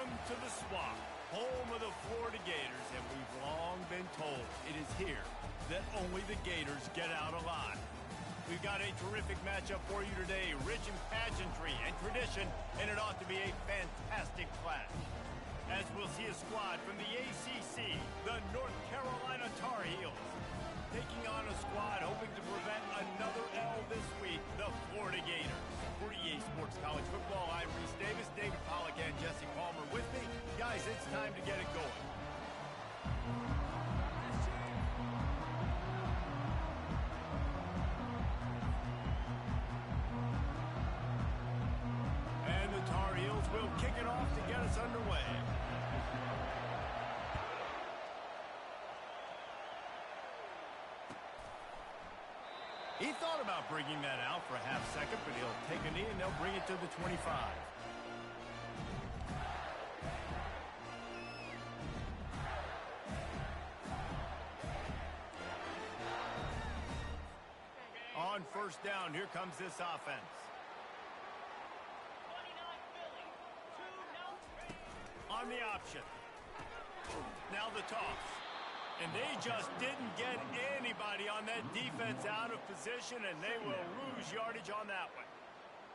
Welcome to the Swamp, home of the Florida Gators, and we've long been told it is here that only the Gators get out alive. We've got a terrific matchup for you today, rich in pageantry and tradition, and it ought to be a fantastic clash. As we'll see a squad from the ACC, the North Carolina Tar Heels, taking on a squad hoping to prevent another L this week, the Florida Gators. For EA Sports College Football, I'm Reese Davis, David Pollack, and Jesse Palmer with me. Guys, it's time to get it going. And the Tar Heels will kick it off to get us underway. He thought about bringing that out for a half second, but he'll take a knee and they'll bring it to the 25. On first down, here comes this offense. On the option. Now the toss. And they just didn't get anybody on that defense out of position, and they will lose yardage on that one.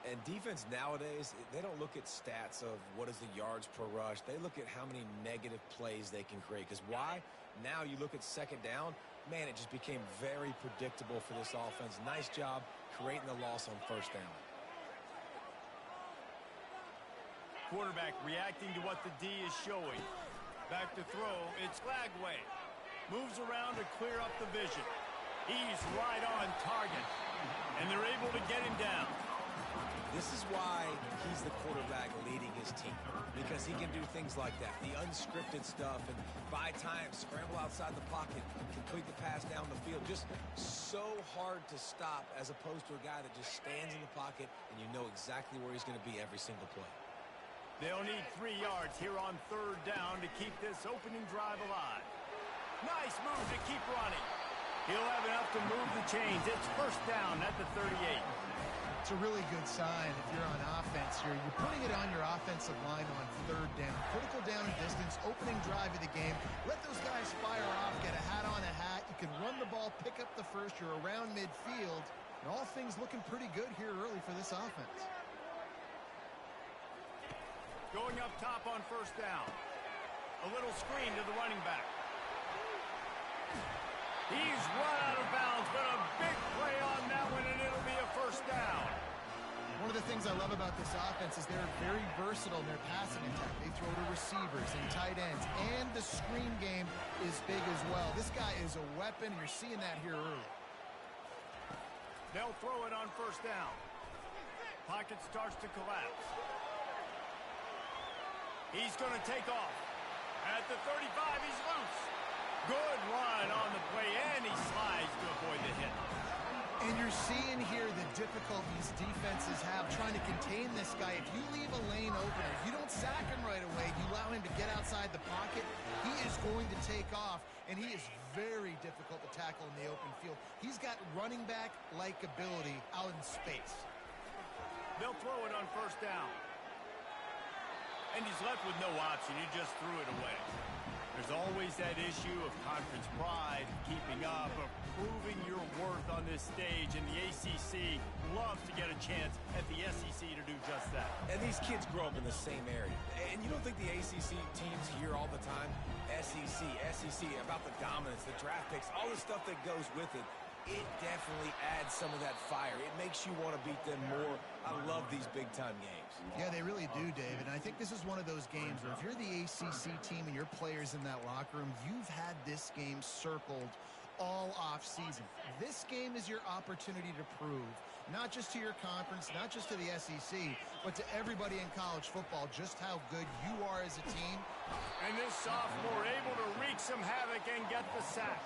And defense nowadays, they don't look at stats of what is the yards per rush. They look at how many negative plays they can create. Because why? Now you look at second down, man, it just became very predictable for this offense. Nice job creating the loss on first down. Quarterback reacting to what the D is showing. Back to throw, it's Lagway. Moves around to clear up the vision. He's right on target. And they're able to get him down. This is why he's the quarterback leading his team. Because he can do things like that. The unscripted stuff and buy time, scramble outside the pocket, complete the pass down the field. Just so hard to stop as opposed to a guy that just stands in the pocket and you know exactly where he's going to be every single play. They'll need 3 yards here on third down to keep this opening drive alive. Nice move to keep running. He'll have enough to move the chains. It's first down at the 38. It's a really good sign if you're on offense here. You're putting it on your offensive line on third down. Critical down and distance, opening drive of the game. Let those guys fire off, get a hat on a hat. You can run the ball, pick up the first. You're around midfield. And all things looking pretty good here early for this offense. Going up top on first down. A little screen to the running back. He's run out of bounds, but a big play on that one, and it'll be a first down. One of the things I love about this offense is they're very versatile in their passing attack. They throw to receivers and tight ends, and the screen game is big as well. This guy is a weapon, and you're seeing that here early. They'll throw it on first down. Pocket starts to collapse. He's going to take off. At the 35, he's loose. Good run on the play, and he slides to avoid the hit. And you're seeing here the difficulties defenses have trying to contain this guy. If you leave a lane open, if you don't sack him right away, you allow him to get outside the pocket, he is going to take off, and he is very difficult to tackle in the open field. He's got running back-like ability out in space. They'll throw it on first down. And he's left with no option. He just threw it away. There's always that issue of conference pride, keeping up, of proving your worth on this stage, and the ACC loves to get a chance at the SEC to do just that. And these kids grow up in the same area. And you don't think the ACC teams hear all the time, SEC, about the dominance, the draft picks, all the stuff that goes with it. It definitely adds some of that fire. It makes you want to beat them more. I love these big-time games. Yeah, they really do, David. And I think this is one of those games where if you're the ACC team and your players in that locker room, you've had this game circled all off-season. This game is your opportunity to prove, not just to your conference, not just to the SEC, but to everybody in college football, just how good you are as a team. And this sophomore able to wreak some havoc and get the sack.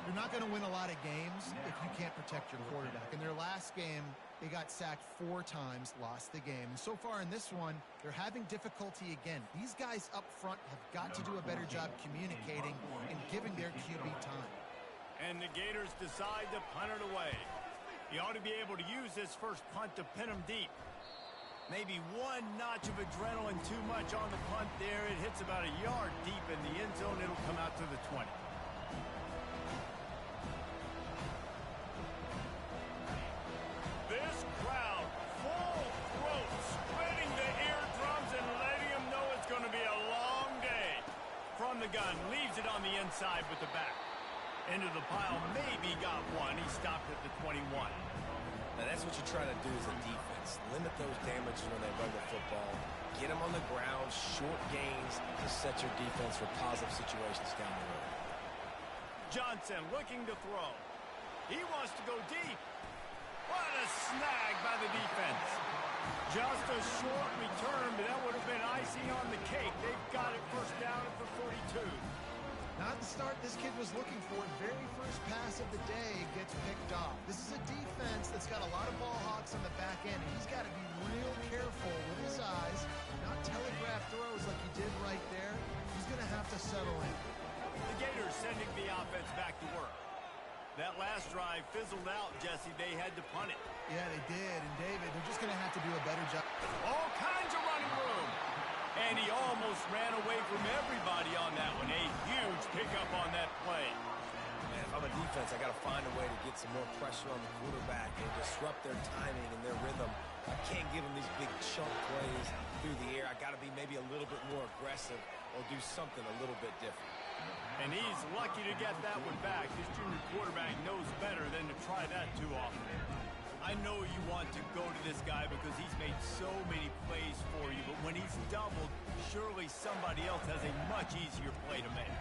You're not going to win a lot of games if you can't protect your quarterback. In their last game, they got sacked 4 times, lost the game. And so far in this one, they're having difficulty again. These guys up front have got to do a better job communicating and giving their QB time. And the Gators decide to punt it away. He ought to be able to use this first punt to pin him deep. Maybe one notch of adrenaline too much on the punt there. It hits about a yard deep in the end zone. It'll come out to the 20. This crowd, full throat, spreading the eardrums and letting them know it's going to be a long day. From the gun, leaves it on the inside with the back. Into the pile, maybe got one. He stopped at the 21. Now that's what you try to do as a defense. Limit those damages when they run the football. Get them on the ground, short gains to set your defense for positive situations down the road. Johnson looking to throw. He wants to go deep. What a snag by the defense. Just a short return, but that would have been icing on the cake. They've got it first down at the 42. Not the start this kid was looking for. Very first pass of the day gets picked off. This is a defense that's got a lot of ball hawks on the back end, and he's got to be real careful with his eyes, not telegraph throws like he did right there. He's going to have to settle in. The Gators sending the offense back to work. That last drive fizzled out, Jesse. They had to punt it. Yeah, they did. And, David, they're just going to have to do a better job. All kinds of running room. And he almost ran away from everybody on that one. A huge pickup on that play. Man, if I'm a defense, I got to find a way to get some more pressure on the quarterback and disrupt their timing and their rhythm. I can't give them these big chunk plays through the air. I got to be maybe a little bit more aggressive or do something a little bit different. And he's lucky to get that one back. His junior quarterback knows better than to try that too often. I know you want to go to this guy because he's made so many plays for you, but when he's doubled, surely somebody else has a much easier play to make.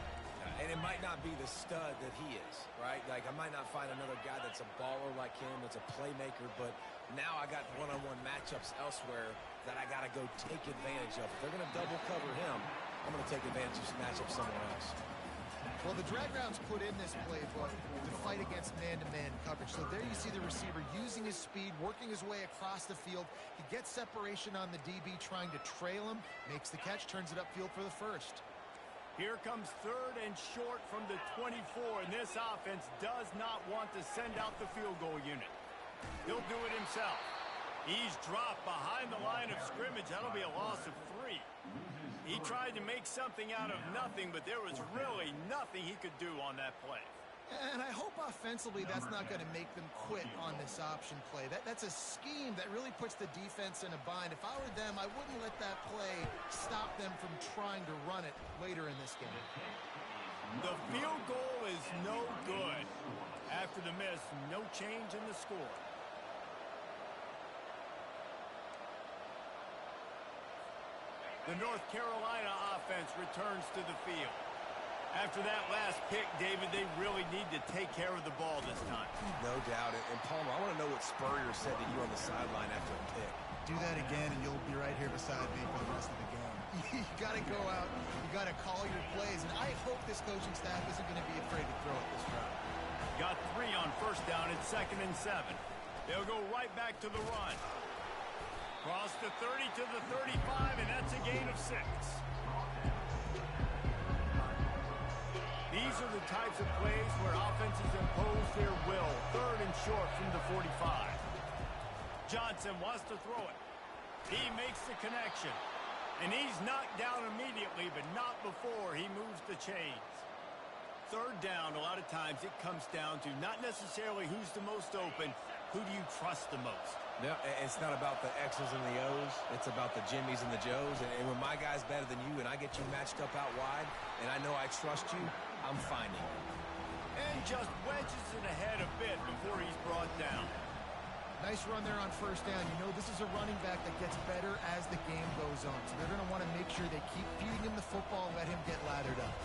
And it might not be the stud that he is, right? Like, I might not find another guy that's a baller like him, that's a playmaker, but now I got one-on-one matchups elsewhere that I got to go take advantage of. If they're going to double cover him, I'm going to take advantage of this matchup somewhere else. Well, the drag rounds put in this playbook to fight against man-to-man coverage. So there you see the receiver using his speed, working his way across the field. He gets separation on the DB, trying to trail him, makes the catch, turns it upfield for the first. Here comes third and short from the 24, and this offense does not want to send out the field goal unit. He'll do it himself. He's dropped behind the line of scrimmage. That'll be a loss of 3. He tried to make something out of nothing, but there was really nothing he could do on that play. And I hope offensively that's not going to make them quit on this option play. That's a scheme that really puts the defense in a bind. If I were them, I wouldn't let that play stop them from trying to run it later in this game. The field goal is no good. After the miss, no change in the score. The North Carolina offense returns to the field. After that last pick, David, they really need to take care of the ball this time. No doubt. And Palmer, I want to know what Spurrier said to you on the sideline after a pick. Do that again, and you'll be right here beside me for the rest of the game. You got to go out. You got to call your plays. And I hope this coaching staff isn't going to be afraid to throw it this route. Got 3 on first down. It's 2nd and 7. They'll go right back to the run. Cross the 30 to the 35, and that's a gain of 6. These are the types of plays where offenses impose their will. 3rd and short from the 45. Johnson wants to throw it. He makes the connection. And he's knocked down immediately, but not before he moves the chains. 3rd down, a lot of times it comes down to not necessarily who's the most open, who do you trust the most? No, it's not about the X's and the O's. It's about the Jimmies and the Joes. And when my guy's better than you and I get you matched up out wide and I know I trust you, I'm finding you. And just wedges it ahead a bit before he's brought down. Nice run there on first down. You know, this is a running back that gets better as the game goes on. So they're going to want to make sure they keep feeding him the football, let him get lathered up.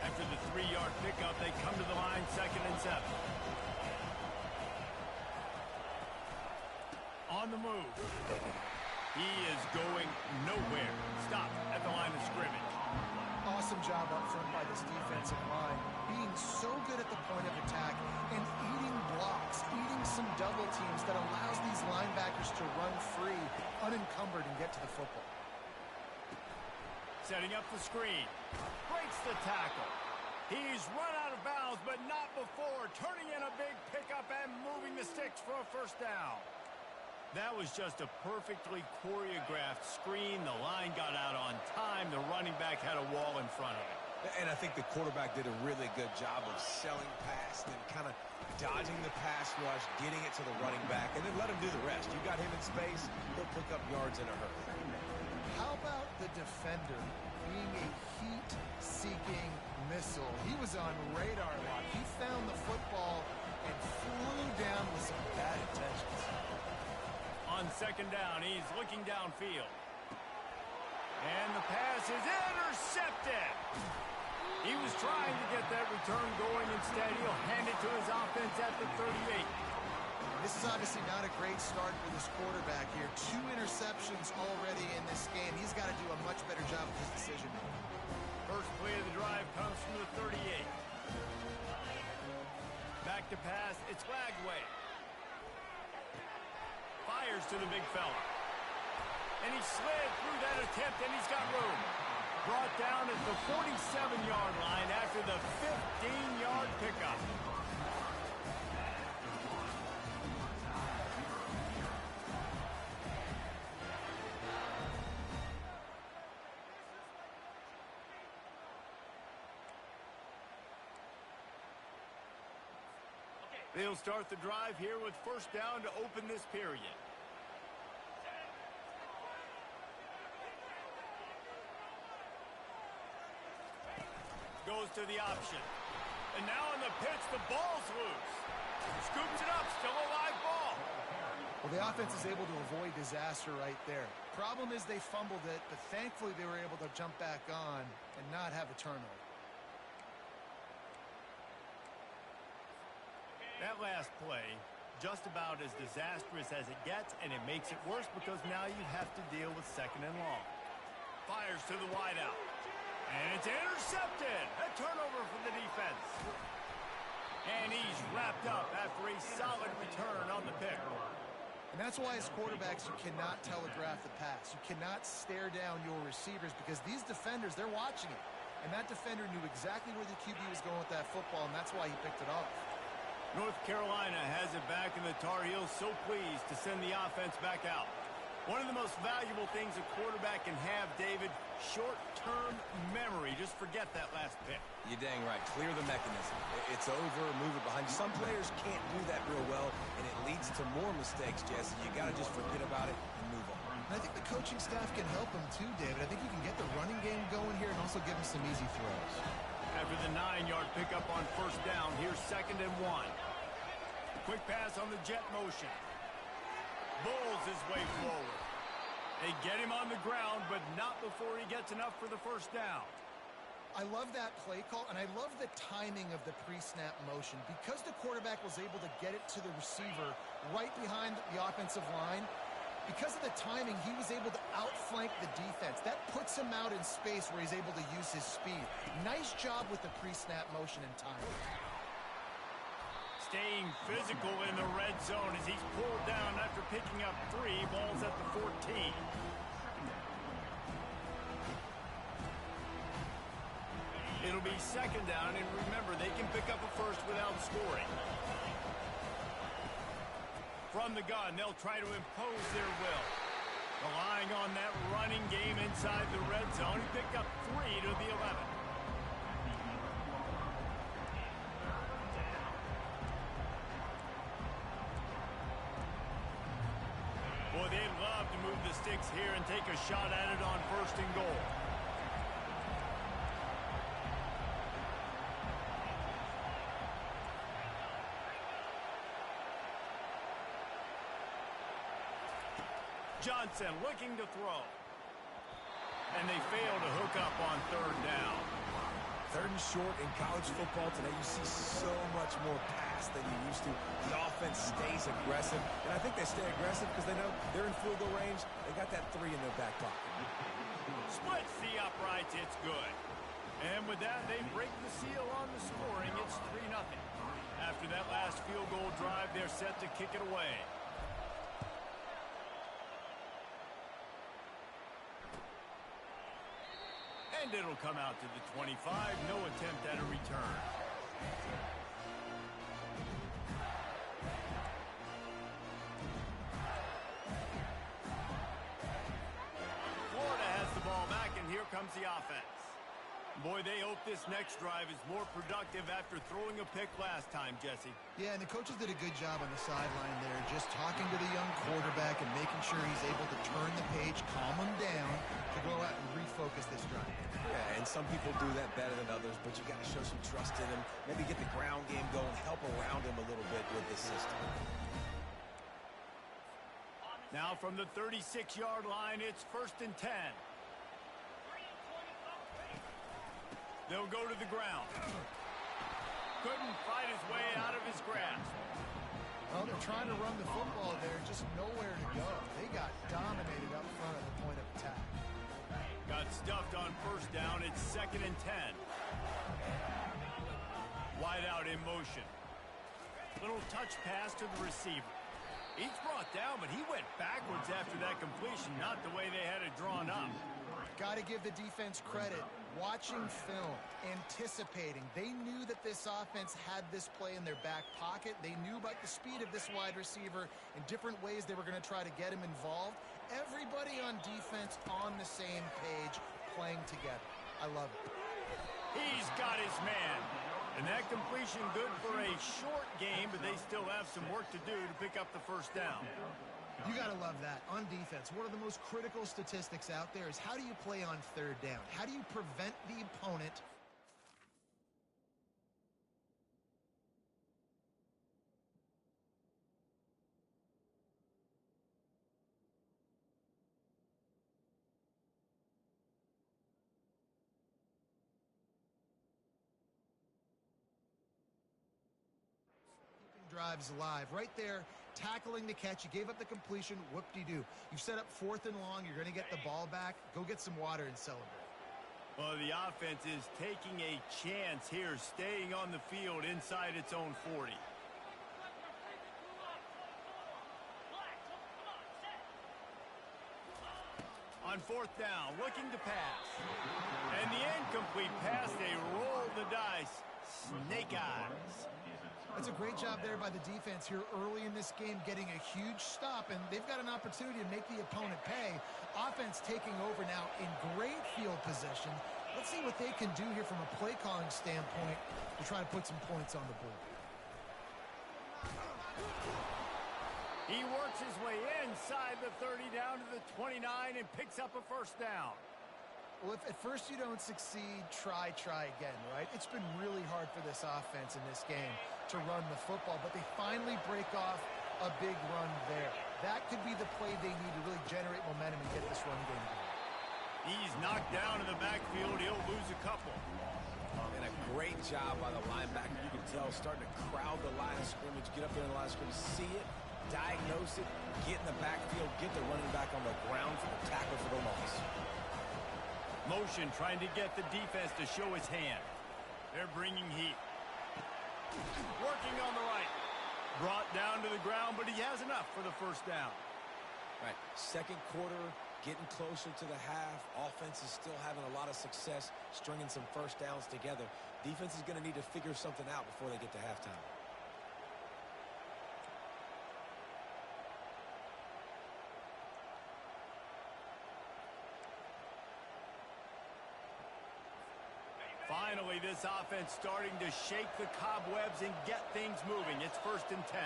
After the 3-yard pickup, they come to the line, 2nd and 7. On the move. He is going nowhere. Stop at the line of scrimmage. Awesome job up front by this defensive line. Being so good at the point of attack and eating blocks, eating some double teams that allows these linebackers to run free, unencumbered, and get to the football. Setting up the screen. Breaks the tackle. He's run out of bounds, but not before. Turning in a big pickup and moving the sticks for a first down. That was just a perfectly choreographed screen. The line got out on time. The running back had a wall in front of him. And I think the quarterback did a really good job of selling past and kind of dodging the pass rush, getting it to the running back, and then let him do the rest. You got him in space, he'll pick up yards in a hurry. How about the defender being a heat-seeking missile? He was on radar lock. He found the football and flew down with some bad intentions. On second down, he's looking downfield. And the pass is intercepted. He was trying to get that return going. Instead, he'll hand it to his offense at the 38. This is obviously not a great start for this quarterback here. 2 interceptions already in this game. He's got to do a much better job of his decision-making. First play of the drive comes from the 38. Back to pass. It's Lagway. Fires to the big fella. And he slid through that attempt, and he's got room. Brought down at the 47-yard line after the 15-yard pickup. They'll start the drive here with first down to open this period. Goes to the option. And now on the pitch, the ball's loose. Scoops it up, still a live ball. Well, the offense is able to avoid disaster right there. Problem is they fumbled it, but thankfully they were able to jump back on and not have a turnover. That last play, just about as disastrous as it gets, and it makes it worse because now you have to deal with second and long. Fires to the wideout. And it's intercepted. A turnover for the defense. And he's wrapped up after a solid return on the pick. And that's why as quarterbacks you cannot telegraph the pass. You cannot stare down your receivers because these defenders, they're watching it. And that defender knew exactly where the QB was going with that football, and that's why he picked it off. North Carolina has it back, and the Tar Heels so pleased to send the offense back out. One of the most valuable things a quarterback can have, David, short-term memory. Just forget that last pick. You're dang right. Clear the mechanism. It's over, move it behind you. Some players can't do that real well, and it leads to more mistakes, Jesse. You got to just forget about it and move on. And I think the coaching staff can help him too, David. I think you can get the running game going here and also give him some easy throws. After the 9-yard pickup on first down, here's 2nd and 1. Quick pass on the jet motion. Bulls his way forward. They get him on the ground, but not before he gets enough for the first down. I love that play call, and I love the timing of the pre-snap motion. Because the quarterback was able to get it to the receiver right behind the offensive line, because of the timing, he was able to outflank the defense. That puts him out in space where he's able to use his speed. Nice job with the pre-snap motion and timing. Staying physical in the red zone as he's pulled down after picking up 3 balls at the 14. It'll be 2nd down, and remember, they can pick up a first without scoring. From the gun, they'll try to impose their will. Relying on that running game inside the red zone, he picked up 3 to the 11. Boy, they'd love to move the sticks here and take a shot at it on 1st and goal. Johnson looking to throw. And they fail to hook up on 3rd down. 3rd and short in college football today, you see so much more pass than you used to. The offense stays aggressive, and I think they stay aggressive because they know they're in field goal range. They got that 3 in their back pocket. Splits the uprights, it's good. And with that, they break the seal on the scoring. It's 3-0. After that last field goal drive, they're set to kick it away. And it'll come out to the 25. No attempt at a return. comes the offense. Boy, they hope this next drive is more productive after throwing a pick last time, Jesse. Yeah, and the coaches did a good job on the sideline there, just talking to the young quarterback and making sure he's able to turn the page, calm him down, to go out and refocus this drive. Yeah, and some people do that better than others, but you got to show some trust in him, maybe get the ground game going, help around him a little bit with this system. Now from the 36-yard line, it's 1st and 10. They'll go to the ground. Couldn't fight his way out of his grasp. Well, they're trying to run the football there, just nowhere to go. They got dominated up front at the point of attack. Got stuffed on 1st down. It's 2nd and 10. Wide out in motion. Little touch pass to the receiver. He's brought down, but he went backwards after that completion, not the way they had it drawn up. Got to give the defense credit. Watching film, anticipating. They knew that this offense had this play in their back pocket. They knew about the speed of this wide receiver and different ways they were going to try to get him involved. Everybody on defense on the same page, playing together. I love it. He's got his man. And that completion good for a short game, but they still have some work to do to pick up the 1st down. You got to love that. On defense, one of the most critical statistics out there is how do you play on 3rd down? How do you prevent the opponent drives alive? Right there, tackling the catch. You gave up the completion. Whoop-de-doo. You've set up 4th and long. You're going to get the ball back. Go get some water and celebrate. Well, the offense is taking a chance here, staying on the field inside its own 40. On 4th down, looking to pass. And the incomplete pass, they roll the dice. Snake eyes. That's a great job there by the defense here early in this game, getting a huge stop, and they've got an opportunity to make the opponent pay. Offense taking over now in great field position. Let's see what they can do here from a play calling standpoint to try to put some points on the board. He works his way inside the 30 down to the 29 and picks up a 1st down. Well, if at first you don't succeed, try again, right? It's been really hard for this offense in this game to run the football, but they finally break off a big run there. That could be the play they need to really generate momentum and get this run game going. He's knocked down in the backfield. He'll lose a couple. And a great job by the linebacker. You can tell starting to crowd the line of scrimmage, get up there in the line of scrimmage, see it, diagnose it, get in the backfield, get the running back on the ground for the tackle for the loss. Motion trying to get the defense to show his hand. They're bringing heat. Working on the right. Brought down to the ground, but he has enough for the 1st down. Right, 2nd quarter, getting closer to the half. Offense is still having a lot of success stringing some 1st downs together. Defense is going to need to figure something out before they get to halftime. Finally, this offense starting to shake the cobwebs and get things moving. It's 1st and 10.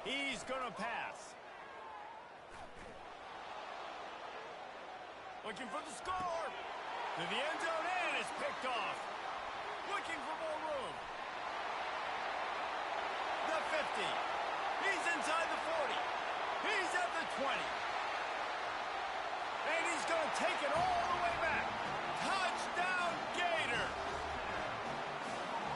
He's going to pass. Looking for the score. To the end zone and it's picked off. Looking for more room. The 50. He's inside the 40. He's at the 20. And he's going to take it all the way back. Touchdown, Gator.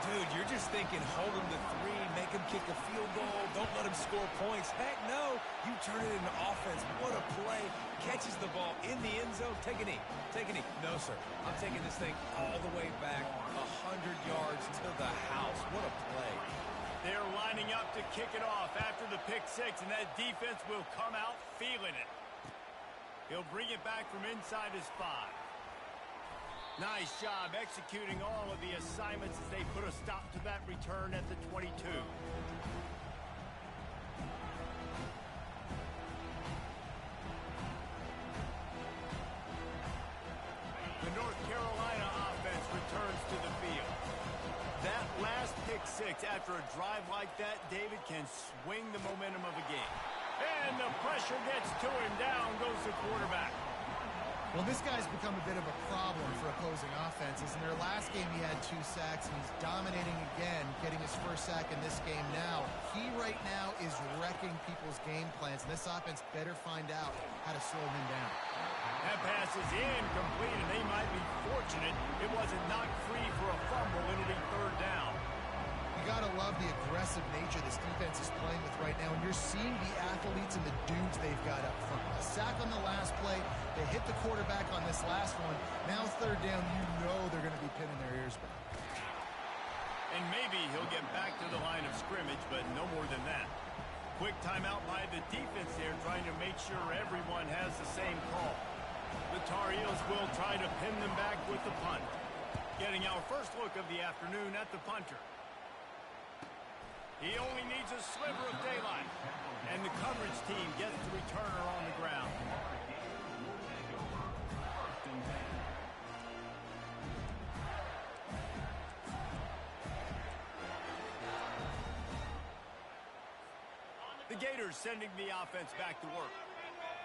Dude, you're just thinking hold him to 3, make him kick a field goal, don't let him score points. Heck no, you turn it into offense. What a play. Catches the ball in the end zone. Take a knee. Take a knee. No, sir. I'm taking this thing all the way back 100 yards to the house. What a play. They're lining up to kick it off after the pick 6, and that defense will come out feeling it. He'll bring it back from inside his 5. Nice job executing all of the assignments as they put a stop to that return at the 22. mistakes after a drive like that, David, can swing the momentum of a game. And the pressure gets to him. Down goes the quarterback. Well, this guy's become a bit of a problem for opposing offenses. In their last game, he had 2 sacks, and he's dominating again, getting his first sack in this game now. He right now is wrecking people's game plans, and this offense better find out how to slow him down. That pass is incomplete, and they might be fortunate it wasn't knocked free for a fumble. It'll be third down. You got to love the aggressive nature this defense is playing with right now, and you're seeing the athletes and the dudes they've got up front. A sack on the last play, they hit the quarterback on this last one. Now third down, you know they're going to be pinning their ears back. And maybe he'll get back to the line of scrimmage, but no more than that. Quick timeout by the defense there, trying to make sure everyone has the same call. The Tar Heels will try to pin them back with the punt. Getting our first look of the afternoon at the punter. He only needs a sliver of daylight. And the coverage team gets the returner on the ground. The Gators sending the offense back to work.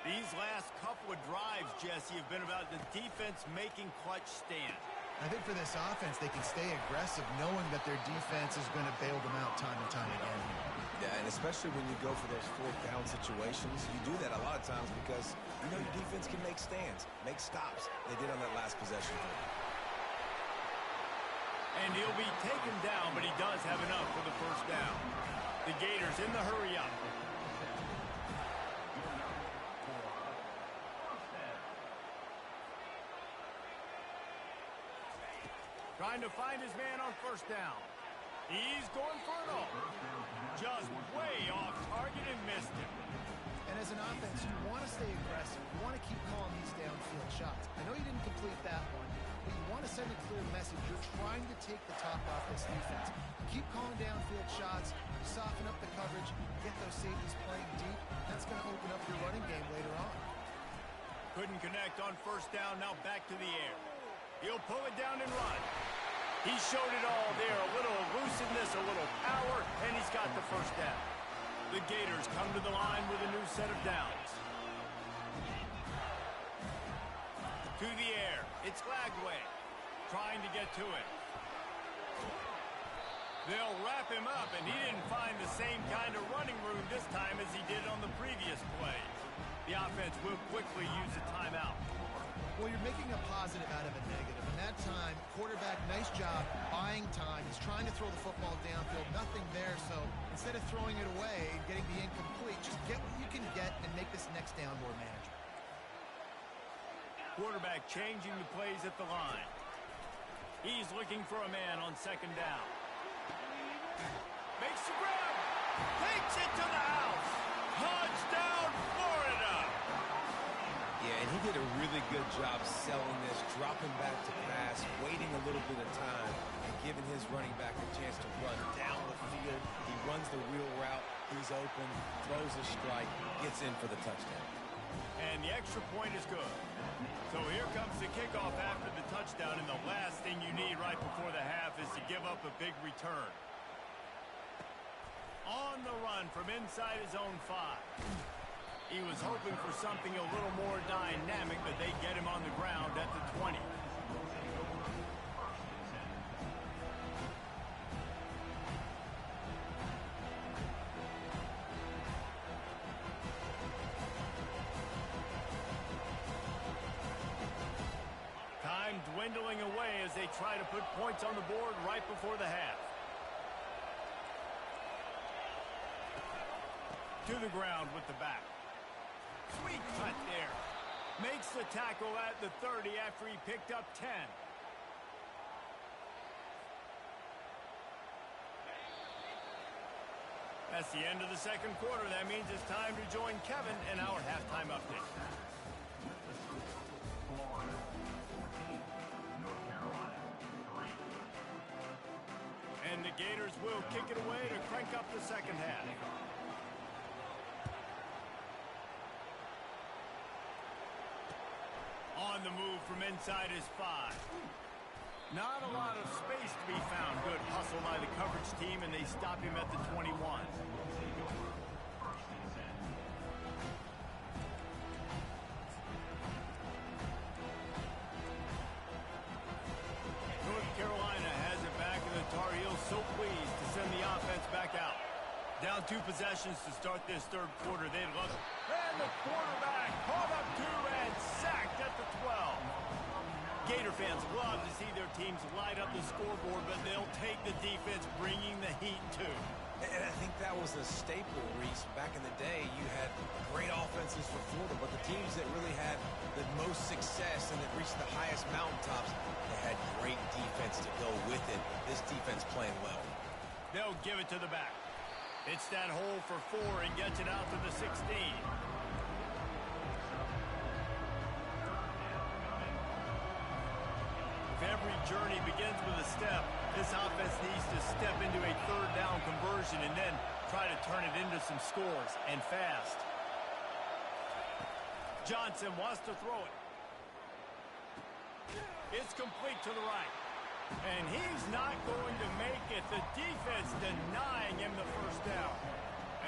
These last couple of drives, Jesse, have been about the defense making clutch stands. I think for this offense, they can stay aggressive knowing that their defense is going to bail them out time and time again. Yeah, and especially when you go for those fourth down situations, you do that a lot of times because you know your defense can make stands, make stops. They did on that last possession. And he'll be taken down, but he does have enough for the first down. The Gators in the hurry up. Trying to find his man on first down. He's going for it all. Just way off target and missed him. And as an offense, you want to stay aggressive. You want to keep calling these downfield shots. I know you didn't complete that one, but you want to send a clear message. You're trying to take the top off this defense. Keep calling downfield shots, soften up the coverage, get those safeties playing deep. That's going to open up your running game later on. Couldn't connect on first down, now back to the air. He'll pull it down and run. He showed it all there, a little elusiveness, a little power, and he's got the first down. The Gators come to the line with a new set of downs. To the air, it's Lagway, trying to get to it. They'll wrap him up, and he didn't find the same kind of running room this time as he did on the previous play. The offense will quickly use a timeout. Well, you're making a positive out of a negative. And that time, quarterback, nice job, buying time. He's trying to throw the football downfield. Nothing there, so instead of throwing it away and getting the incomplete, just get what you can get and make this next down more manageable. Quarterback changing the plays at the line. He's looking for a man on second down. Makes the grab. Takes it to the house. Touchdown, Florida. Yeah, and he did a really good job selling this, dropping back to pass, waiting a little bit of time, and giving his running back a chance to run down the field. He runs the wheel route. He's open, throws a strike, gets in for the touchdown. And the extra point is good. So here comes the kickoff after the touchdown, and the last thing you need right before the half is to give up a big return. On the run from inside his own 5. He was hoping for something a little more dynamic, but they get him on the ground at the 20. Time dwindling away as they try to put points on the board right before the half. To the ground with the back. Sweet cut there. Makes the tackle at the 30 after he picked up 10. That's the end of the second quarter. That means it's time to join Kevin in our halftime update. And the Gators will kick it away to crank up the second half. On the move from inside his 5. Not a lot of space to be found. Good hustle by the coverage team, and they stop him at the 21. North Carolina has it back, and the Tar Heels so pleased to send the offense back out. Down 2 possessions to start this third quarter. They'd love it. And the quarterback caught up 2 and sacked at the 12. Gator fans love to see their teams light up the scoreboard, but they'll take the defense bringing the heat too. And I think that was a staple, Reese. Back in the day, you had great offenses for Florida, but the teams that really had the most success and that reached the highest mountaintops, they had great defense to go with it. This defense playing well. They'll give it to the back. It's that hole for 4 and gets it out to the 16. If every journey begins with a step, this offense needs to step into a third down conversion and then try to turn it into some scores, and fast. Johnson wants to throw it. It's complete to the right. And he's not going to make it. The defense denying him the first down.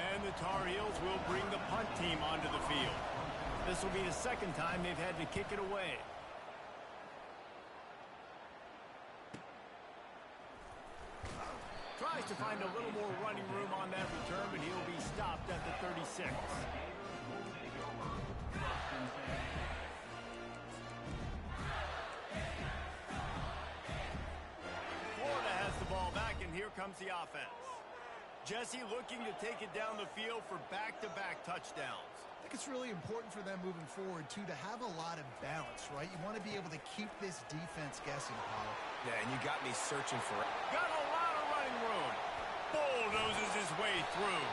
And the Tar Heels will bring the punt team onto the field. This will be the second time they've had to kick it away. Tries to find a little more running room on that return, but he'll be stopped at the 36. Florida has the ball back, and here comes the offense. Jesse looking to take it down the field for back-to-back touchdowns. I think it's really important for them moving forward, too, to have a lot of balance, right? You want to be able to keep this defense guessing, Paul. Yeah, and you got me searching for it. Got a lot of running room. Bulldozes his way through.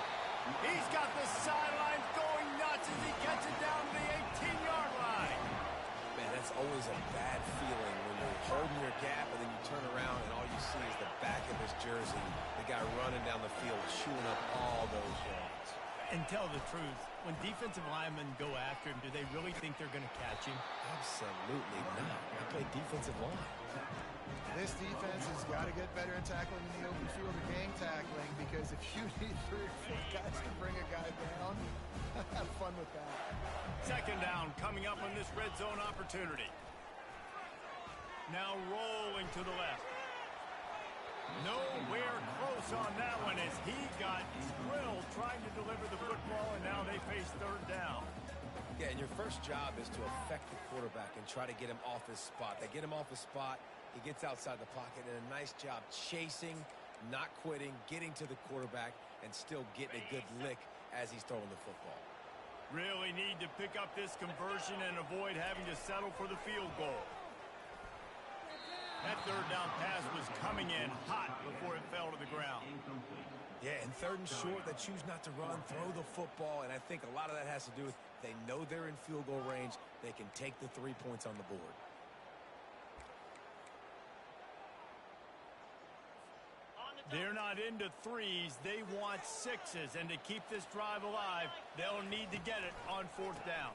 He's got the sidelines going nuts as he gets it down to the 18-yard line. Man, that's always a bad feeling when you're holding your gap and then you turn around and all you see is the back of his jersey. The guy running down the field, chewing up all those yards. And tell the truth, when defensive linemen go after him, do they really think they're going to catch him? Absolutely not. I play defensive line. This defense has got to get better at tackling in the open field or gang tackling, because if you need 3 or 4 guys to bring a guy down, have fun with that. Second down coming up on this red zone opportunity. Now rolling to the left. Nowhere close on that one as he got drilled trying to deliver the football, and now they face third down. Yeah, and your first job is to affect the quarterback and try to get him off his spot. They get him off his spot, he gets outside the pocket, and a nice job chasing, not quitting, getting to the quarterback, and still getting a good lick as he's throwing the football. Really need to pick up this conversion and avoid having to settle for the field goal. That third down pass was coming in hot before it fell to the ground. Yeah, and third and short, they choose not to run, throw the football, and I think a lot of that has to do with they know they're in field goal range. They can take the 3 points on the board. They're not into 3s. They want 6s, and to keep this drive alive, they'll need to get it on 4th down.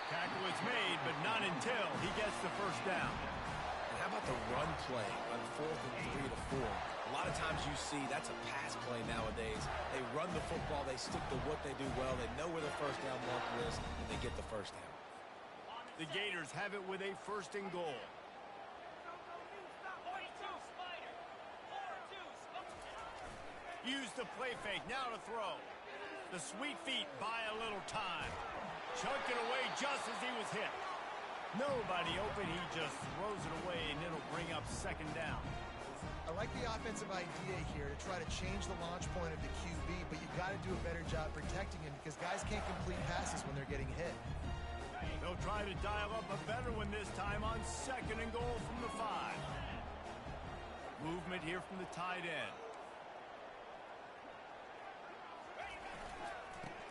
Tackle is made, but not until he gets the first down. And how about the run play on 4th and 3 to 4? A lot of times you see that's a pass play nowadays. They run the football, they stick to what they do well, they know where the first down marker is, and they get the first down. The Gators have it with a 1st and goal. Use the play fake, now to throw. The sweet feet buy a little time. Chuck it away just as he was hit. Nobody open, he just throws it away, and it'll bring up 2nd down. I like the offensive idea here to try to change the launch point of the QB, but you've got to do a better job protecting him because guys can't complete passes when they're getting hit. They'll try to dial up a better one this time on 2nd and goal from the 5. Movement here from the tight end.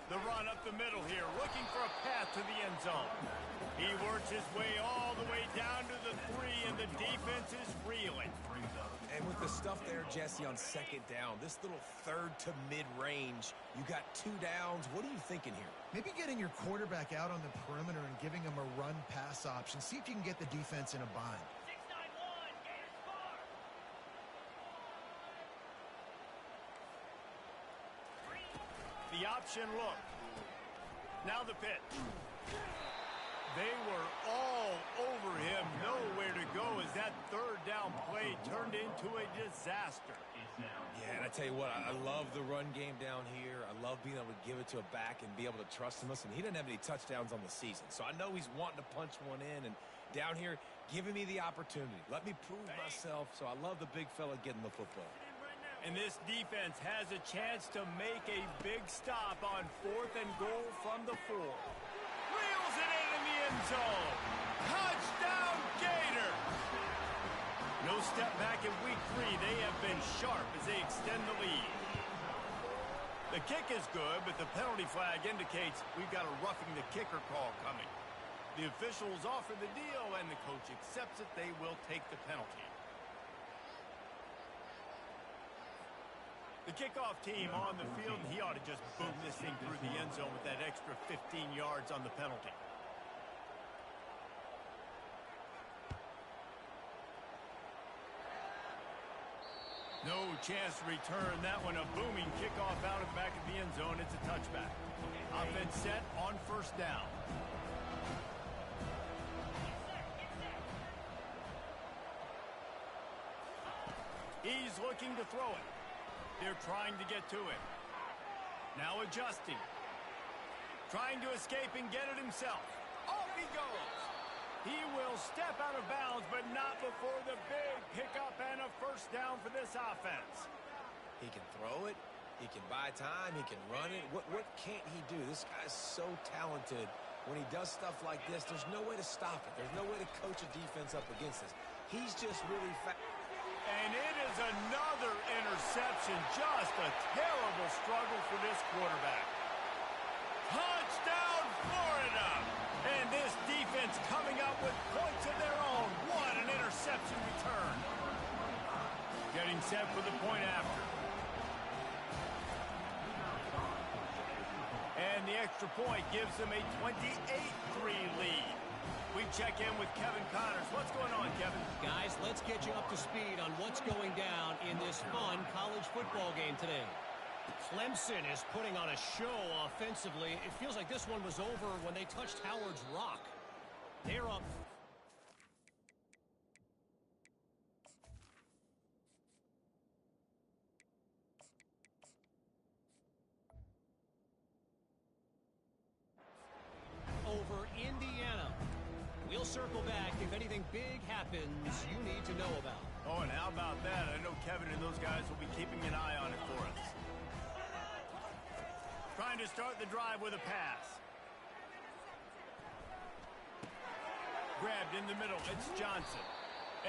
The run up the middle here, looking for a path to the end zone. He works his way all the way down to the 3, and the defense is reeling. And with the stuff there, Jesse, on second down, this little third to mid-range, you got 2 downs. What are you thinking here? Maybe getting your quarterback out on the perimeter and giving him a run-pass option. See if you can get the defense in a bind. The option look. Now the pitch. They were all over him. Nowhere to go as that third down play turned into a disaster. Yeah, and I tell you what, I love the run game down here. I love being able to give it to a back and be able to trust him. Listen, he didn't have any touchdowns on the season, so I know he's wanting to punch one in. And down here, giving me the opportunity. Let me prove myself, so I love the big fella getting the football. And this defense has a chance to make a big stop on 4th and goal from the 4. Reels it in the end zone. Touchdown, Gators! No step back in week 3. They have been sharp as they extend the lead. The kick is good, but the penalty flag indicates we've got a roughing the kicker call coming. The officials offer the deal, and the coach accepts it. They will take the penalty. The kickoff team on the field, and he ought to just boom this thing through the end zone with that extra 15 yards on the penalty. No chance to return that one. A booming kickoff out of the back of the end zone. It's a touchback. Offense set on 1st down. He's looking to throw it. They're trying to get to him. Now adjusting. Trying to escape and get it himself. Off he goes. He will step out of bounds, but not before the big pickup and a 1st down for this offense. He can throw it. He can buy time. He can run it. What can't he do? This guy's so talented. When he does stuff like this, there's no way to stop it. There's no way to coach a defense up against this. He's just really fast. And it is another interception. Just a terrible struggle for this quarterback. Touchdown, Florida! And this defense coming up with points of their own. What an interception return. Getting set for the point after. And the extra point gives them a 28-3 lead. We check in with Kevin Connors. What's going on, Kevin? Guys, let's get you up to speed on what's going down in this fun college football game today. Clemson is putting on a show offensively. It feels like this one was over when they touched Howard's Rock. They're up. Over Indiana. We'll circle back if anything big happens you need to know about. Oh, and how about that? I know Kevin and those guys will be keeping an eye on it for us. Trying to start the drive with a pass. Grabbed in the middle. It's Johnson.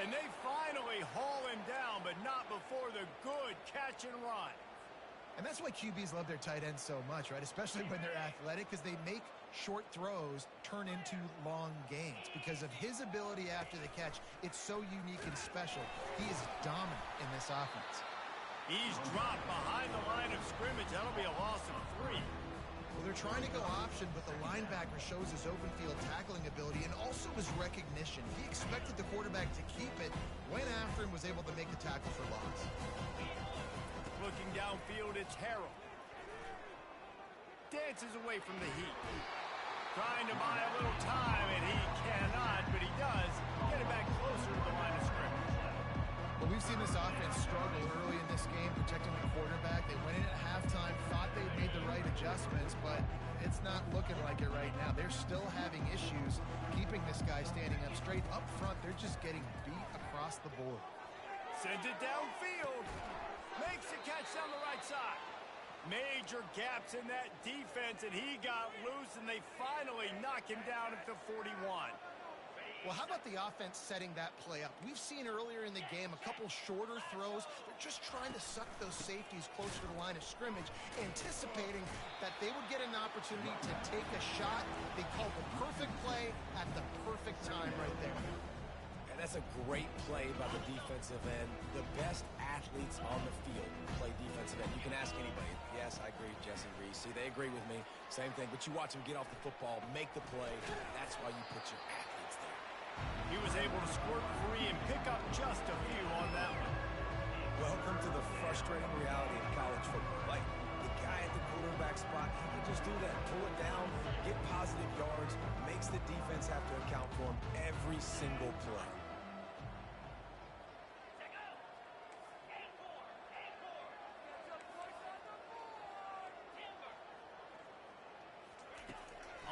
And they finally haul him down, but not before the good catch and run. And that's why QBs love their tight ends so much, right? Especially when they're athletic, because they make short throws turn into long gains. Because of his ability after the catch, it's so unique and special. He is dominant in this offense. He's dropped behind the line of scrimmage. That'll be a loss of 3. Well, they're trying to go option, but the linebacker shows his open field tackling ability and also his recognition. He expected the quarterback to keep it, went after him, was able to make the tackle for loss. Looking downfield, it's Harrell. Dances away from the heat. Trying to buy a little time, and he cannot, but he does get it back closer to the line of scrimmage. Well, we've seen this offense struggle early in this game, protecting the quarterback. They went in at halftime, thought they made the right adjustments, but it's not looking like it right now. They're still having issues keeping this guy standing up straight. Up front, they're just getting beat across the board. Sends it downfield. Makes the catch down the right side. Major gaps in that defense, and he got loose, and they finally knock him down at the 41. Well, how about the offense setting that play up? We've seen earlier in the game a couple shorter throws. They're just trying to suck those safeties closer to the line of scrimmage, anticipating that they they would get an opportunity to take a shot. They called the perfect play at the perfect time right there. And that's a great play by the defensive end. The best athletes on the field play defensive end. You can ask anybody. Yes, I agree, Jesse Reese. See, they agree with me. Same thing. But you watch them get off the football, make the play. That's why you put your athletes there. He was able to squirt free and pick up just a few on that one. Welcome to the frustrating reality of college football. Like, the guy at the quarterback spot, he can just do that. Pull it down, get positive yards, makes the defense have to account for him every single play.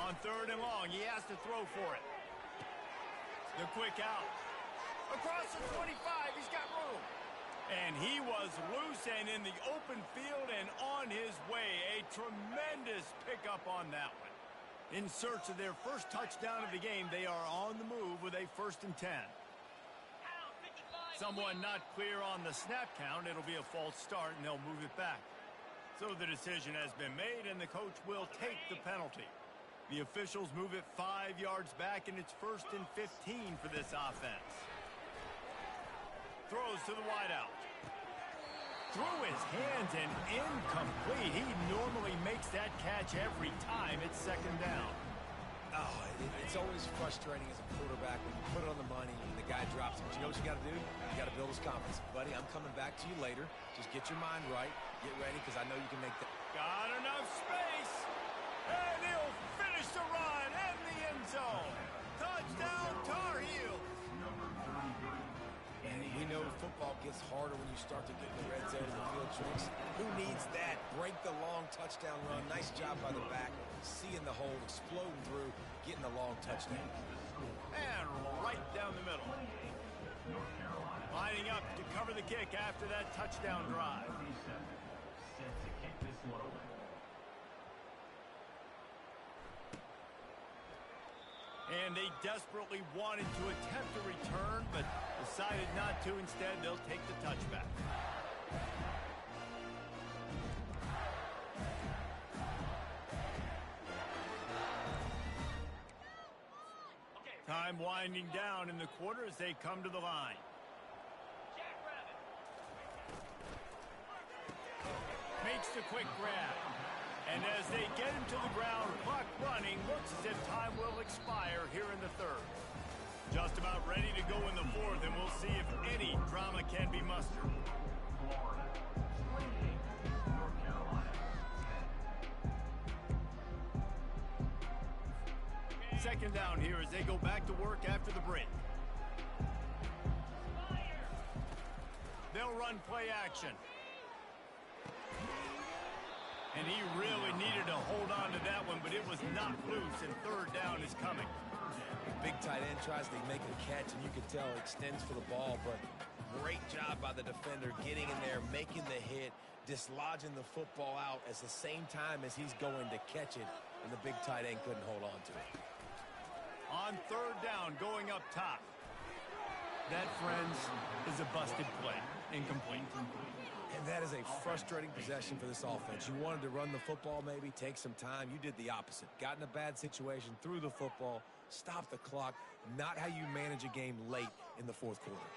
On 3rd and long, he has to throw for it. The quick out. Across the 25, he's got room. And he was loose and in the open field and on his way. A tremendous pickup on that one. In search of their first touchdown of the game, they are on the move with a 1st and 10. Someone not clear on the snap count. It'll be a false start, and they'll move it back. So the decision has been made, and the coach will take the penalty. The officials move it 5 yards back, and it's 1st and 15 for this offense. Throws to the wideout. Through his hands and incomplete. He normally makes that catch every time. It's 2nd down. Oh, it's always frustrating as a quarterback when you put it on the money and the guy drops it. But you know what you got to do? You got to build his confidence. Buddy, I'm coming back to you later. Just get your mind right. Get ready, because I know you can make that. Got enough space. And he'll finish the run in the end zone. Touchdown, Tar Heels. And we know football gets harder when you start to get in the red zone of the field tricks. Who needs that? Break the long touchdown run. Nice job by the back. Seeing the hole, exploding through, getting a long touchdown. And right down the middle. Lining up to cover the kick after that touchdown drive. And they desperately wanted to attempt a return, but decided not to. Instead, they'll take the touchback. Time winding down in the quarter as they come to the line. Makes the quick grab. And as they get him to the ground, clock running, looks as if time will expire here in the 3rd. Just about ready to go in the 4th, and we'll see if any drama can be mustered. 2nd down here as they go back to work after the break. They'll run play action. And he really needed to hold on to that one, but it was not loose, and 3rd down is coming. Big tight end tries to make a catch, and you can tell extends for the ball, but great job by the defender getting in there, making the hit, dislodging the football out at the same time as he's going to catch it, and the big tight end couldn't hold on to it. On 3rd down, going up top. That, friends, is a busted play. Incomplete. And that is a frustrating possession for this offense. You wanted to run the football, maybe take some time. You did the opposite. Got in a bad situation, threw the football, stopped the clock. Not how you manage a game late in the 4th quarter.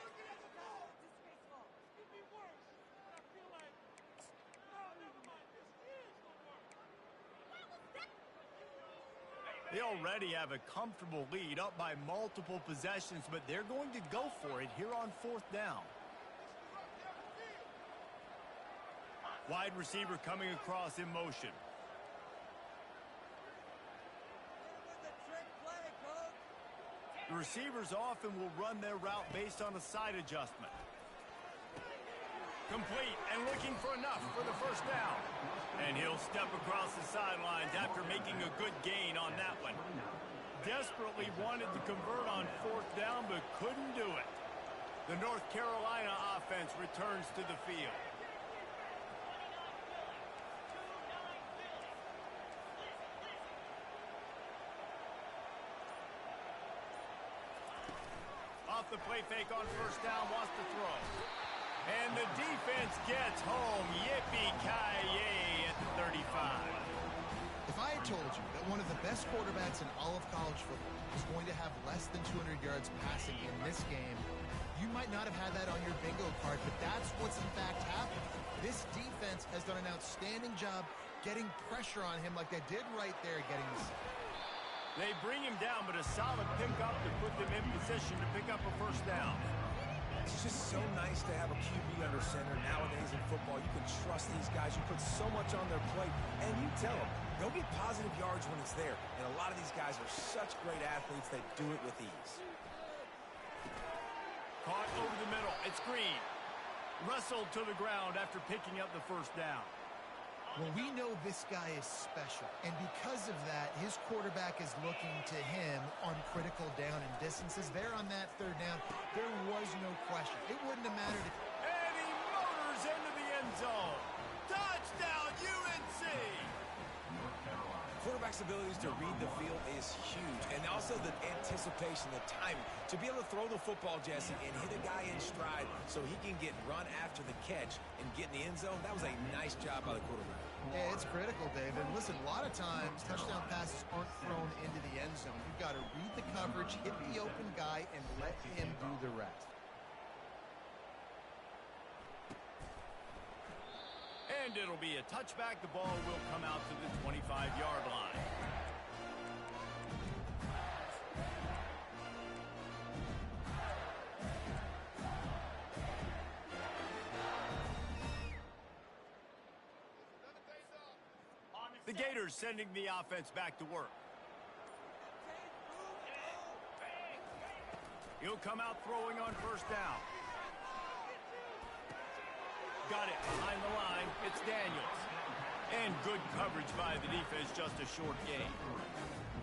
They already have a comfortable lead, up by multiple possessions, but they're going to go for it here on 4th down. Wide receiver coming across in motion. The receivers often will run their route based on a side adjustment. Complete and looking for enough for the 1st down. And he'll step across the sidelines after making a good gain on that one. Desperately wanted to convert on 4th down, but couldn't do it. The North Carolina offense returns to the field. Off the play fake on 1st down, wants to throw. And the defense gets home. Yippee-ki-yay at the 35. told you that one of the best quarterbacks in all of college football is going to have less than 200 yards passing in this game, you might not have had that on your bingo card, but that's what's in fact happened. This defense has done an outstanding job getting pressure on him like they did right there getting the sack. They bring him down, but a solid pickup to put them in position to pick up a first down. It's just so nice to have a QB under center. Nowadays in football, you can trust these guys. You put so much on their plate, and you tell them, they'll get positive yards when it's there. And a lot of these guys are such great athletes, they do it with ease. Caught over the middle. It's Green. Wrestled to the ground after picking up the first down. Well, we know this guy is special, and because of that, his quarterback is looking to him on critical down and distances. There on that third down, there was no question. It wouldn't have mattered if... And he motors into the end zone. Touchdown, UNC! Quarterback's abilities to read the field is huge, and also the anticipation, the timing. To be able to throw the football, Jesse, and hit a guy in stride so he can get run after the catch and get in the end zone, that was a nice job by the quarterback. Yeah, it's critical, David. Listen, a lot of times, touchdown passes aren't thrown into the end zone. You've got to read the coverage, hit the open guy, and let him do the rest. And it'll be a touchback. The ball will come out to the 25-yard line. The Gators sending the offense back to work. He'll come out throwing on first down. Got it behind the line. It's Daniels. And good coverage by the defense, just a short gain.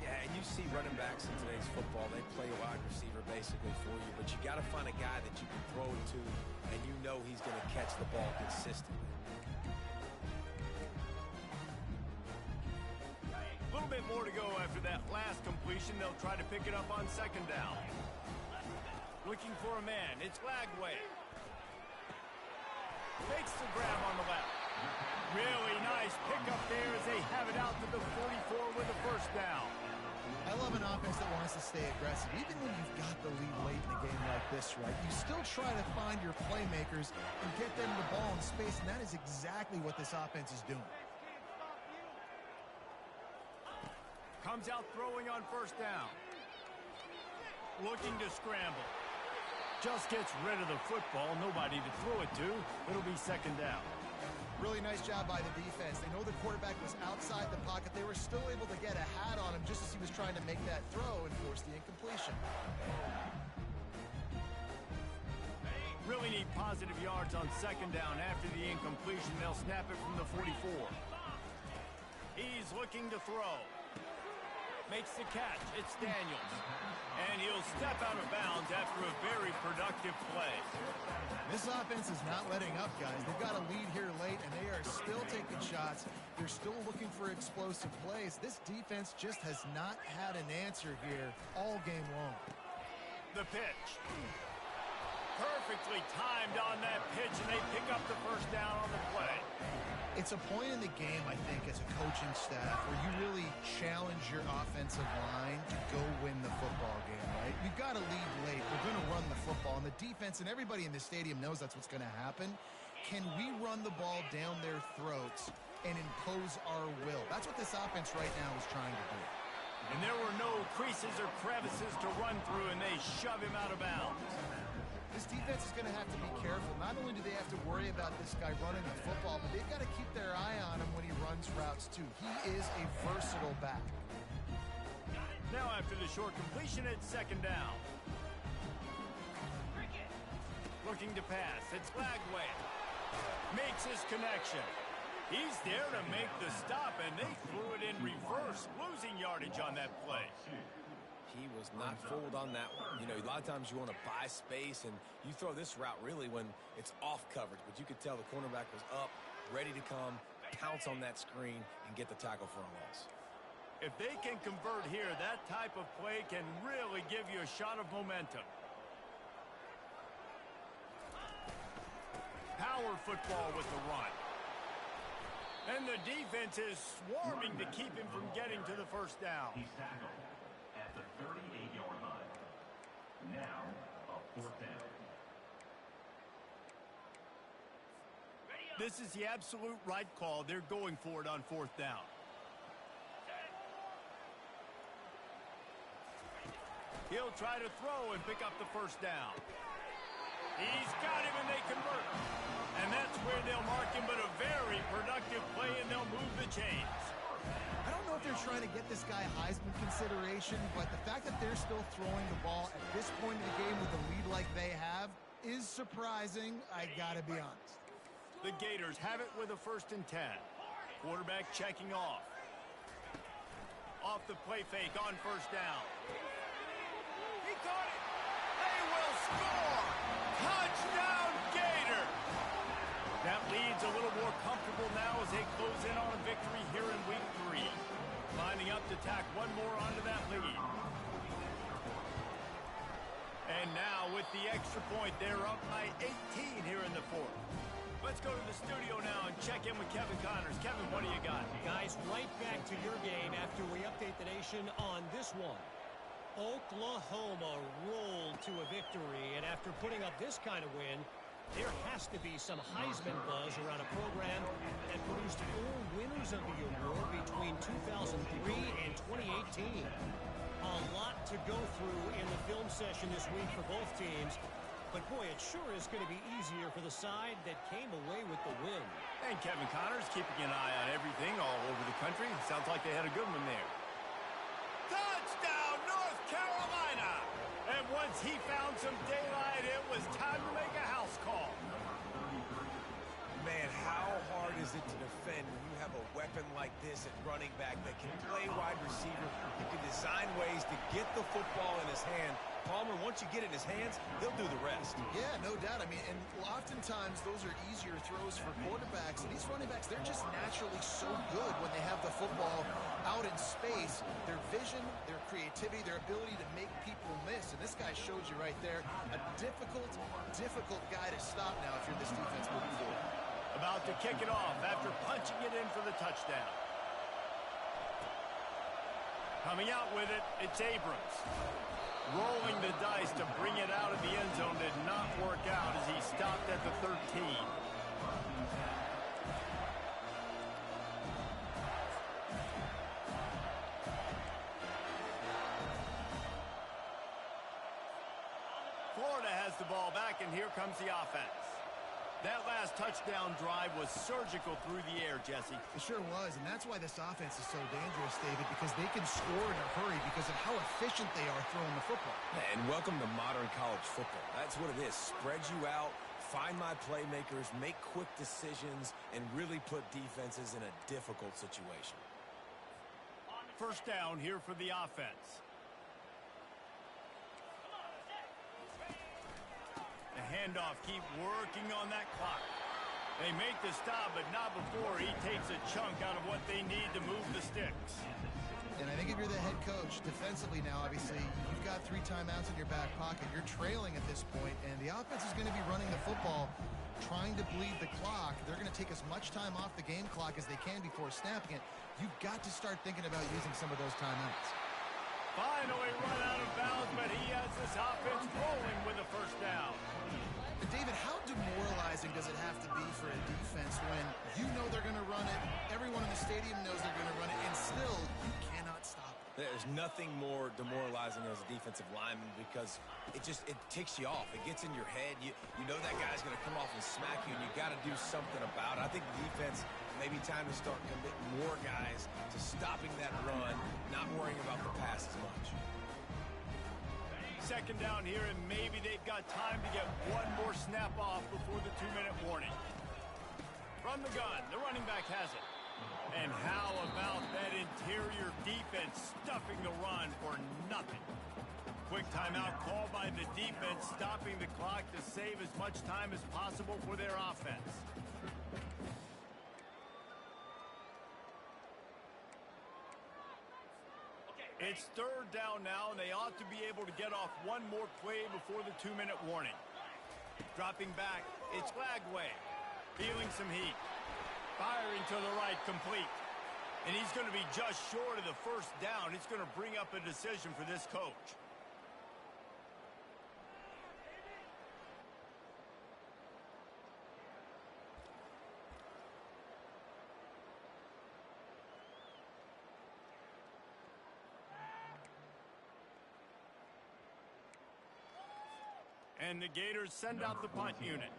Yeah, and you see running backs in today's football, they play a wide receiver basically for you, but you got to find a guy that you can throw it to, and you know he's going to catch the ball consistently. A little bit more to go after that last completion. They'll try to pick it up on second down. Looking for a man. It's Lagway. Makes the grab on the left. Really nice pickup there as they have it out to the 44 with a first down. I love an offense that wants to stay aggressive. Even when you've got the lead late in a game like this, right, you still try to find your playmakers and get them the ball in space, and that is exactly what this offense is doing. Comes out throwing on first down. Looking to scramble. Just gets rid of the football. Nobody to throw it to. It'll be second down. Really nice job by the defense. They know the quarterback was outside the pocket. They were still able to get a hat on him just as he was trying to make that throw and force the incompletion. Really need positive yards on second down after the incompletion. They'll snap it from the 44. He's looking to throw. Makes the catch. It's Daniels. And he'll step out of bounds after a very productive play. This offense is not letting up, guys. They've got a lead here late, and they are still taking shots. They're still looking for explosive plays. This defense just has not had an answer here all game long. The pitch. Perfectly timed on that pitch, and they pick up the first down on the play. It's a point in the game, I think, as a coaching staff where you really challenge your offensive line to go win the football game, right? We've got to lead late. We're going to run the football, and the defense and everybody in the stadium knows that's what's going to happen. Can we run the ball down their throats and impose our will? That's what this offense right now is trying to do. And there were no creases or crevices to run through, and they shove him out of bounds. This defense is going to have to be careful. Not only do they have to worry about this guy running the football, but they've got to keep their eye on him when he runs routes, too. He is a versatile back. Now after the short completion, it's second down. Looking to pass. It's Lagway. Makes his connection. He's there to make the stop, and they threw it in reverse, losing yardage on that play. He was not fooled on that one. You know, a lot of times you want to buy space, and you throw this route really when it's off coverage. But you could tell the cornerback was up, ready to come, pounce on that screen, and get the tackle for a loss. If they can convert here, that type of play can really give you a shot of momentum. Power football with the run. And the defense is swarming to keep him from getting to the first down. He's tackled at the 38-yard line. Now, a fourth down. This is the absolute right call. They're going for it on fourth down. He'll try to throw and pick up the first down. He's got him and they convert. And that's where they'll mark him, but a very productive play, and they'll move the chains. I don't know if they're trying to get this guy Heisman consideration, but the fact that they're still throwing the ball at this point in the game with a lead like they have is surprising, I gotta be honest. The Gators have it with a 1st and 10. Quarterback checking off. Off the play fake on first down. He caught it. They will score. Touchdown, Gators. That lead's a little more comfortable now as they close in on a victory here in week 3. Lining up to tack one more onto that lead. And now with the extra point, they're up by 18 here in the 4th. Let's go to the studio now and check in with Kevin Connors. Kevin, what do you got? Guys, right back to your game after we update the nation on this one. Oklahoma rolled to a victory, and after putting up this kind of win, there has to be some Heisman buzz around a program that produced 4 winners of the award between 2003 and 2018. A lot to go through in the film session this week for both teams. But, boy, it sure is going to be easier for the side that came away with the win. And Kevin Connors keeping an eye on everything all over the country. Sounds like they had a good one there. Touchdown, North Carolina! And once he found some daylight, it was time to make a house call. Man, how hard is it to defend when you have a weapon like this at running back that can play wide receiver, who can design ways to get the football in his hand? Palmer, once you get it in his hands, he'll do the rest. Yeah, no doubt. I mean, and oftentimes those are easier throws for quarterbacks. And these running backs, they're just naturally so good when they have the football out in space. Their vision, their creativity, their ability to make people miss. And this guy shows you right there, a difficult guy to stop now if you're this defense moving forward. About to kick it off after punching it in for the touchdown. Coming out with it, it's Abrams. Rolling the dice to bring it out of the end zone did not work out as he stopped at the 13. Florida has the ball back, and here comes the offense. That last touchdown drive was surgical through the air, Jesse. It sure was, and that's why this offense is so dangerous, David, because they can score in a hurry because of how efficient they are throwing the football. And welcome to modern college football. That's what it is. Spread you out, find my playmakers, make quick decisions, and really put defenses in a difficult situation. First down here for the offense. The handoff, keep working on that clock. They make the stop, but not before he takes a chunk out of what they need to move the sticks. And I think if you're the head coach, defensively now, obviously, you've got 3 timeouts in your back pocket. You're trailing at this point, and the offense is going to be running the football, trying to bleed the clock. They're going to take as much time off the game clock as they can before snapping it. You've got to start thinking about using some of those timeouts. Finally run out of bounds, but he has this offense rolling with a first down. But David, how demoralizing does it have to be for a defense when you know they're going to run it, everyone in the stadium knows they're going to run it, and still you cannot stop it? There's nothing more demoralizing as a defensive lineman because it ticks you off. It gets in your head. You know that guy's going to come off and smack you, and you got to do something about it. I think the defense, maybe time to start committing more guys to stopping that run, not worrying about the pass as much. Second down here, and maybe they've got time to get one more snap off before the 2-minute warning. From the gun, the running back has it. And how about that interior defense stuffing the run for nothing? Quick timeout called by the defense, stopping the clock to save as much time as possible for their offense. It's third down now, and they ought to be able to get off one more play before the 2-minute warning. Dropping back, it's Lagway, feeling some heat. Firing to the right, complete. And he's going to be just short of the first down. It's going to bring up a decision for this coach. And the Gators send out the punt unit.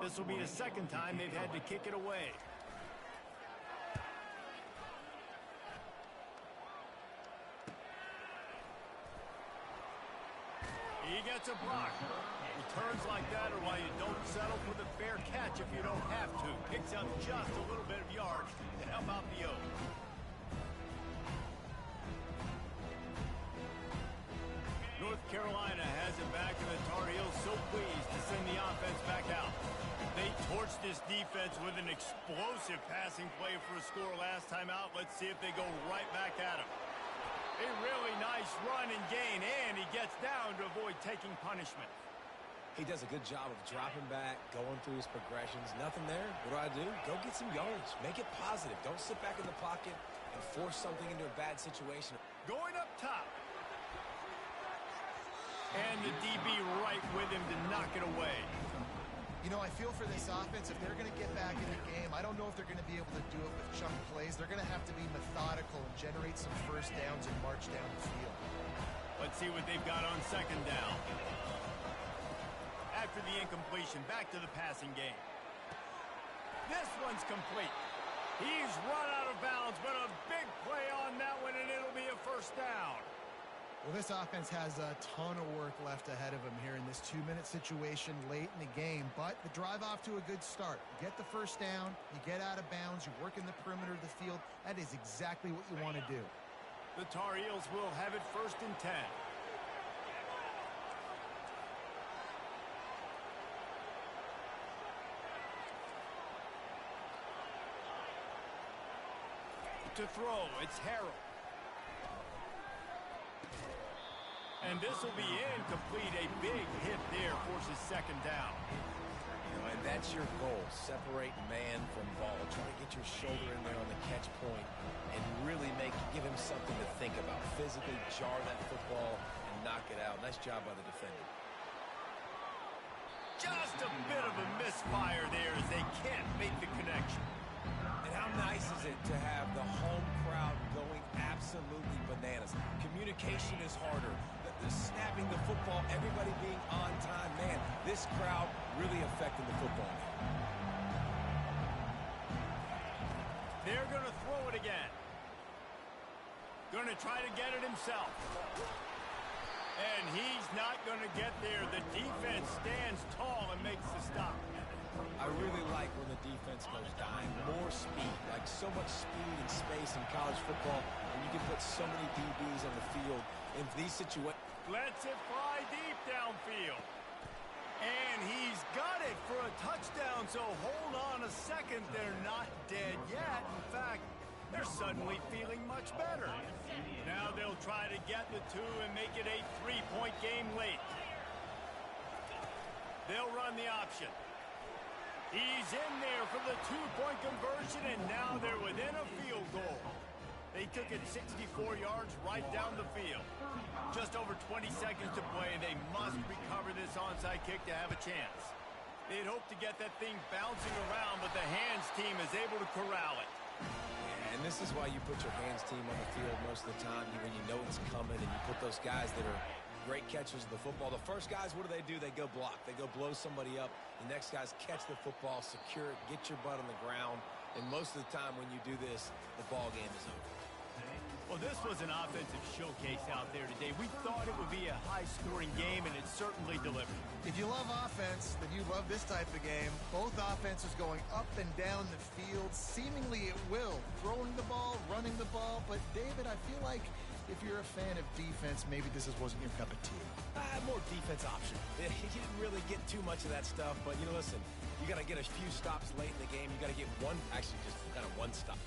This will be the second time they've had to kick it away. He gets a block. Returns like that are why you don't settle for the fair catch if you don't have to. Picks up just a little bit of yards to help out the Oaks. North Carolina has it back, and the Tar Heels so pleased to send the offense back out. They torched this defense with an explosive passing play for a score last time out. Let's see if they go right back at him. A really nice run and gain, and he gets down to avoid taking punishment. He does a good job of dropping back, going through his progressions. Nothing there. What do? Go get some yardage. Make it positive. Don't sit back in the pocket and force something into a bad situation. Going up top. And the DB right with him to knock it away. You know, I feel for this offense, if they're going to get back in the game, I don't know if they're going to be able to do it with chunk plays. They're going to have to be methodical and generate some first downs and march down the field. Let's see what they've got on second down. After the incompletion, back to the passing game. This one's complete. He's run out of bounds, but a big play on that one, and it'll be a first down. Well, this offense has a ton of work left ahead of them here in this 2-minute situation late in the game, but the drive off to a good start. You get the first down, you get out of bounds, you work in the perimeter of the field. That is exactly what you want to do. The Tar Heels will have it 1st and 10. To throw, it's Harrell. And this will be incomplete. A big hit there forces second down. You know, and that's your goal. Separate man from ball. Try to get your shoulder in there on the catch point and really give him something to think about. Physically jar that football and knock it out. Nice job by the defender. Just a bit of a misfire there as they can't make the connection. And how nice is it to have the home crowd going absolutely bananas? Communication is harder. The snapping the football, everybody being on time. Man, this crowd really affecting the football game. They're going to throw it again. Going to try to get it himself. And he's not going to get there. The defense stands tall and makes the stop. I really like when the defense goes dime. More speed, like so much speed and space in college football, and you can put so many DBs on the field in these situations. Lets it fly deep downfield. And he's got it for a touchdown, so hold on a second. They're not dead yet. In fact, they're suddenly feeling much better. Now they'll try to get the 2 and make it a 3-point game late. They'll run the option. He's in there for the 2-point conversion, and now they're within a field goal. They took it 64 yards right down the field. Just over 20 seconds to play. They must recover this onside kick to have a chance. They'd hoped to get that thing bouncing around, but the hands team is able to corral it. And this is why you put your hands team on the field most of the time when you know it's coming, and you put those guys that are great catchers of the football. The first guys, what do? They go block. They go blow somebody up. The next guys catch the football, secure it, get your butt on the ground. And most of the time when you do this, the ball game is over. Well, this was an offensive showcase out there today. We thought it would be a high-scoring game, and it certainly delivered. If you love offense, then you love this type of game. Both offenses going up and down the field, seemingly at will. Throwing the ball, running the ball. But, David, I feel like if you're a fan of defense, maybe this wasn't your cup of tea. More defense option. You didn't really get too much of that stuff, but, listen, you got to get a few stops late in the game. You got to get one stop.